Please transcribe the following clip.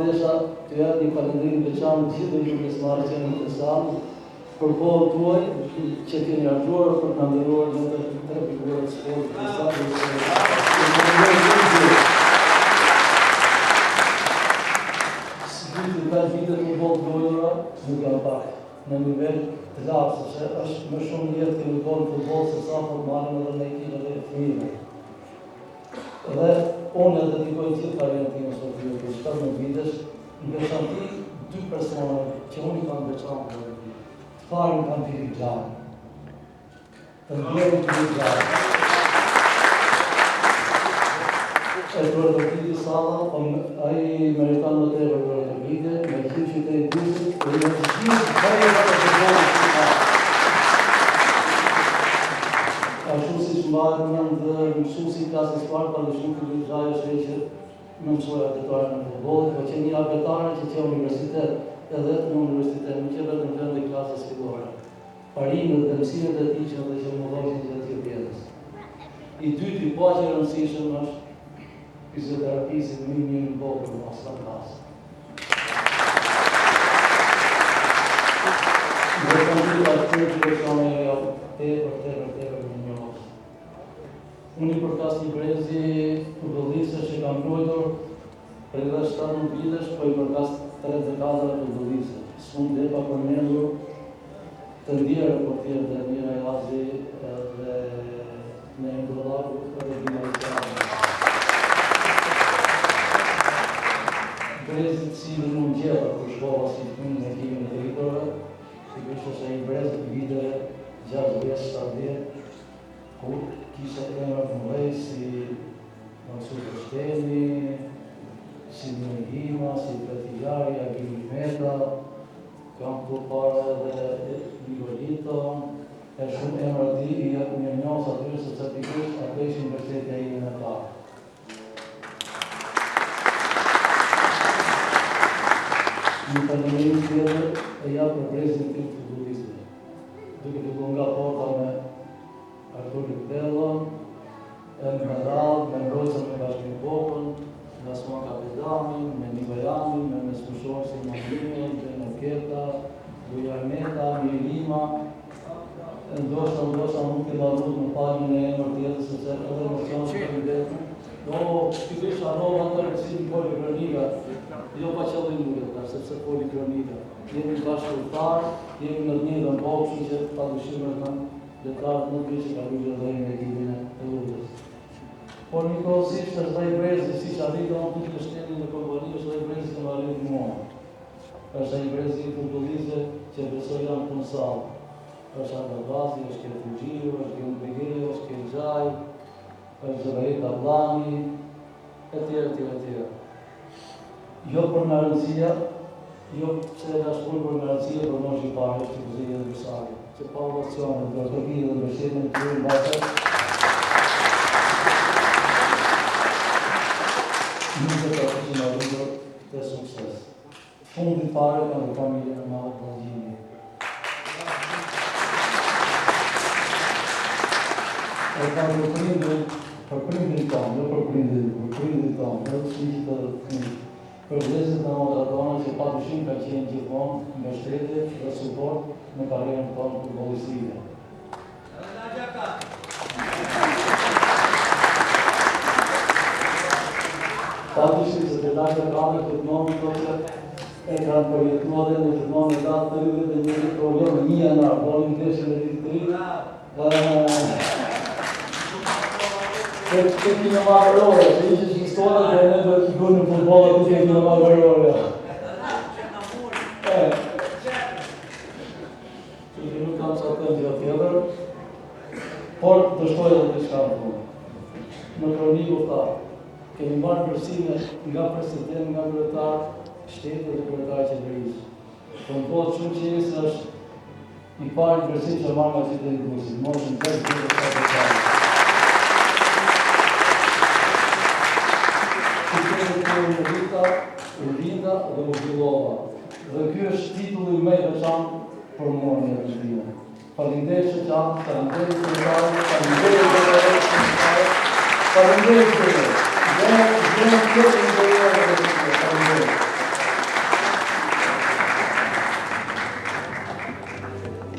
desha të jetë një falendrim veçantë të gjithë ju pjesëmarrës që janë interesantë për kohën tuaj që keni harxuar për të na nderuar në të tre figurat sportit të stadit. Sigurisht ka vite të futbollit nuk janë pak në nivel të lartë, sepse është më shumë lehtë të luajë futboll se sa formalin edhe me ekipet e fëmijëve. Dhe unë e dedikoj gjithë karrierën time sportive për 14 vitesh, në veçanti dy persona që unë i kam veçantë. Farën kanë Filip Gjallë, të ndjerin Filip Gjallë. E të Filip Sala, aji meritan më të e vërë të vite, me gjithë që të e dusit, e me gjithë bërë të përgjojnë të parë. Ashtu si që mbarë në mësusi klasës parë, pa në shumë Filip Gjallë është që në mësoj arbetare në futbollit, po që një arbetare që që universitet, edhe në universitet, në që vetëm në vend e klasës fillore. Parimet dhe mësimet e tij që më dhoshin që të vjetës. I dyti, po që rëndësishëm është fizioterapisi më i mirë në botë në asë klasë. Dhe të në të që shumë e jo tepër në njohës. Unë i përkas një brezi futbolistës që kam mbrojtur për edhe 17 vitesh, po i përkas 3 dekada të futbolistës. S'unë dhe pa përmendur të ndjerë për tjerë dhe Mira Jazi dhe në Indolaku dhe Bina Isani. Brezit si në mund gjitha për shkolla si të në ekimin e dritorëve, sigurisht është e i brezit viteve 6-7, kur kisha emra të mëdhej si Mansur Kështeni, si Mënihima, si Petiljari, Agimi Meta, kam të para edhe Ligolito, e shumë emra di i jetë një njësë atyre se që pikrisht atë ishin vërtetja i në parë. Një përnëmërim tjetër e japë për brezin tim futbolistëve. Duke të nga porta me Artur Lukdellon, me Radh, me Mbrojtësën me Bashkim Popën, me Asman Kapedamin, me Nikojanin, me Mespushor si Mahlimin, me Keta, Bujar Meta, Mirima, ndoshta nuk të marrut në pagën e emër tjetër, sepse edhe emocionet të mbetën. Pikrisht harrova të rëndësinë polikronika, jo pa qëllim nuk e sepse polikronika. Jemi bashkëpunëtar, jemi në të njëjtën botë, që padyshim kanë detarët më të mirë që ka luajtur edhe në ekipin e Lutës. Por një kohësisht është dhe i brezi, si që arritë në të kështeni në kompani, është dhe i brezi që më arritë mua. Është dhe i brezi i futbolistëve që besoj janë punësallë. Është Ardabazi, është Kjell Fugjiu, është Gjën Begeri, është Kjell Gjaj, është Zëvejt Ablani, e tjerë. Jo për në rëndësia, jo se e ka shkullë për në rëndësia, për moshë i parë, është të këzije dhe bësari. Që pa ovacionet, dhe të kjë dhe bështetën të kjërën basët, nuk e ka që në rrëndër të sukses. Fundit pare ka në familje në Mahë Balgjini. E ka për prindin tonë, jo për prindin tonë, për vlezët në Modradona që padyshim ka qenë gjithmonë mbështetje dhe suport në karrierën tonë futbollistike. Padyshim se të lajë kanë gjithmonë këto e kanë përjetuar dhe në gjithmonë e datë 31 problem 1 janar, bolin ndeshjen e ditë 3. Këtë kime marrërore, që ishë që historie dhe ne do t'i gënë në futbollë të kime marrërore. Që nuk kam sa të një tjetër, por të shkoj edhe të shka në punë. Në kroniku ta, kemi marrë përsime nga president, nga kryetar, shtetë dhe kryetar qeverisë. Të në kohë shumë që jesë është i pari përsim që marrë nga qytetin Kusit, moshën 5-4. Urlinda dhe Urlova. Dhe kjo është titulli më i veçantë për mua në jetën time. Faleminderit Shoqata, faleminderit Zotrit, faleminderit Zotrit, faleminderit Zotrit.